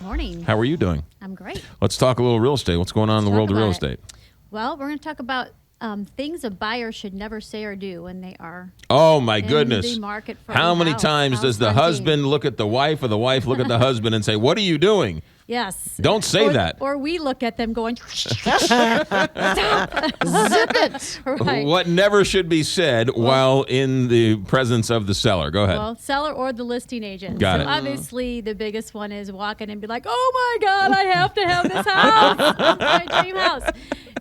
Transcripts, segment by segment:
Morning. How are you doing? I'm great. Let's talk a little real estate. What's going on in the world of real estate? Well, we're going to talk about things a buyer should never say or do when they are Oh, my in goodness. the market for How a many house. times does the husband look at the wife or the wife look at the husband and say, "What are you doing?" Yes. Don't say that. Or we look at them going, stop, zip it. Right. What never should be said while in the presence of the seller. Go ahead. Well, seller or the listing agent. Got so it. obviously the biggest one is walking and be like, oh my God, I have to have this house. It's my dream house.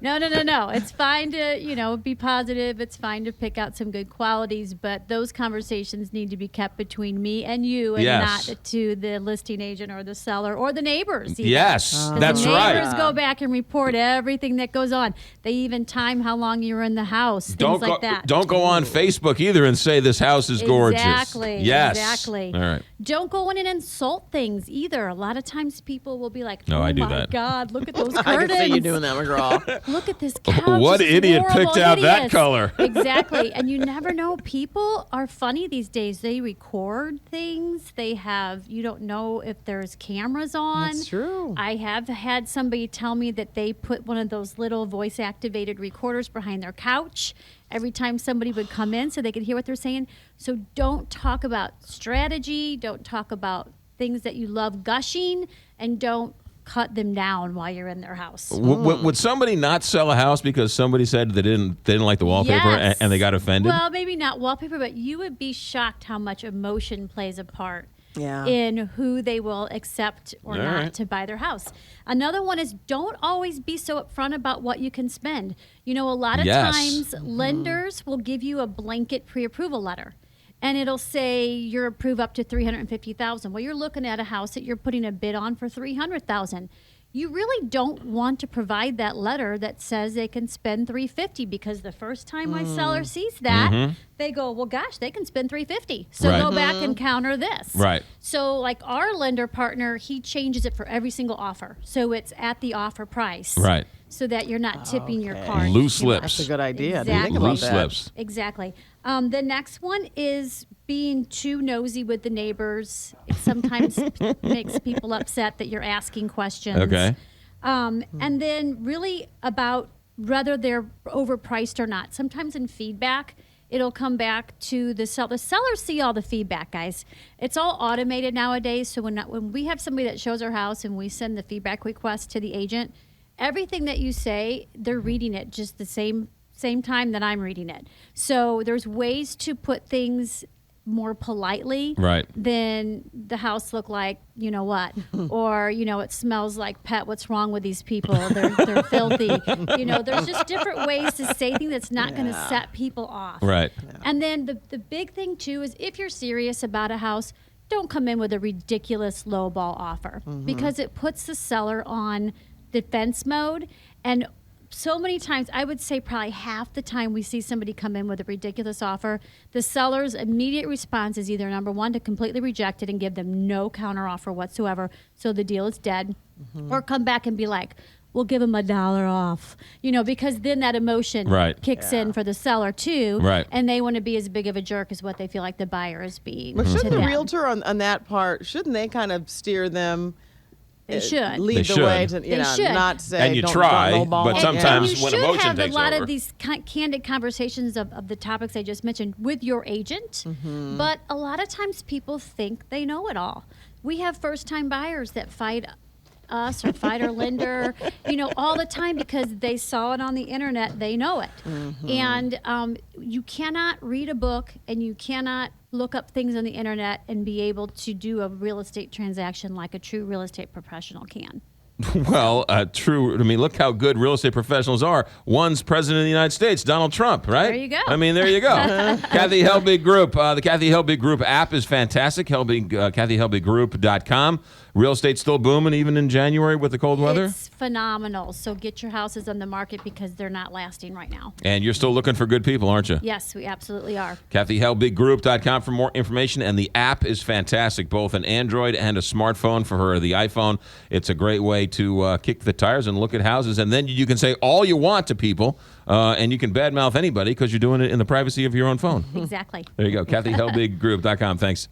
No. It's fine to, be positive. It's fine to pick out some good qualities, but those conversations need to be kept between me and you and Yes. not to the listing agent or the seller or the neighbors. Even. Yes, 'Cause that's the right. neighbors go back and report everything that goes on. They even time how long you were in the house, things like that. Don't go on Facebook either and say this house is gorgeous. Exactly. Yes. Exactly. All right. Don't go in and insult things either. A lot of times people will be like, No, oh I do my that. God, look at those I curtains. can see you doing that, McGraw. Look at this couch. What It's idiot horrible, picked out that hideous. color? Exactly. And you never know. People are funny these days. They record things. You don't know if there's cameras on. That's true. I have had somebody tell me that they put one of those little voice activated recorders behind their couch every time somebody would come in so they could hear what they're saying. So don't talk about strategy. Don't talk about things that you love gushing, and don't cut them down while you're in their house. Would somebody not sell a house because somebody said they didn't like the wallpaper Yes. and they got offended? Well, maybe not wallpaper, but you would be shocked how much emotion plays a part Yeah. in who they will accept or All not right. to buy their house. Another one is don't always be so upfront about what you can spend. A lot of Yes. times lenders will give you a blanket pre-approval letter. And it'll say you're approved up to $350,000. Well, you're looking at a house that you're putting a bid on for $300,000. You really don't want to provide that letter that says they can spend $350, because the first time my seller sees that, they go, well, gosh, they can spend $350. So Right. go back and counter this. Right. So like our lender partner, he changes it for every single offer. So it's at the offer price. Right. So that you're not tipping your Okay. card. Loose too much. lips. That's a good idea. I didn't Exactly. think about Loose that. lips. Exactly. The next one is being too nosy with the neighbors. It sometimes makes people upset that you're asking questions. Okay. And then really about whether they're overpriced or not. Sometimes in feedback, it'll come back to the seller. The sellers see all the feedback, guys. It's all automated nowadays. So when we have somebody that shows our house and we send the feedback request to the agent, everything that you say, they're reading it just the same time that I'm reading it. So there's ways to put things more politely Right. than the house look like, you know what, or, it smells like pet. What's wrong with these people? They're filthy. There's just different ways to say things that's not going to set people off. Right. And then the big thing too is if you're serious about a house, don't come in with a ridiculous lowball offer, because it puts the seller on defense mode. And so many times, I would say probably half the time we see somebody come in with a ridiculous offer, the seller's immediate response is either number one, to completely reject it and give them no counter offer whatsoever, so the deal is dead, or come back and be like, we'll give them $1 off, because then that emotion Right. kicks in for the seller too, Right. and they want to be as big of a jerk as what they feel like the buyer is being. But shouldn't to the them. realtor on that part, shouldn't they kind of steer them? They should. Lead They the should. way to, They should. not say, And you don't try, lowball but them. sometimes and you when should emotion have takes a lot over. of these candid conversations of the topics I just mentioned with your agent. But a lot of times people think they know it all. We have first-time buyers that fight us or fight our lender, all the time because they saw it on the internet. They know it. And you cannot read a book and you cannot look up things on the internet and be able to do a real estate transaction like a true real estate professional can. Well, true. I mean, look how good real estate professionals are. One's president of the United States, Donald Trump, right? There you go. I mean, there you go. Kathy Helbig Group. The Kathy Helbig Group app is fantastic. KathyHelbigGroup.com. Real estate's still booming even in January with the cold weather? It's phenomenal. So get your houses on the market because they're not lasting right now. And you're still looking for good people, aren't you? Yes, we absolutely are. KathyHelbigGroup.com for more information. And the app is fantastic, both an Android and a smartphone for her, the iPhone. It's a great way to kick the tires and look at houses. And then you can say all you want to people, and you can badmouth anybody because you're doing it in the privacy of your own phone. Exactly. There you go. KathyHelbigGroup.com. Thanks.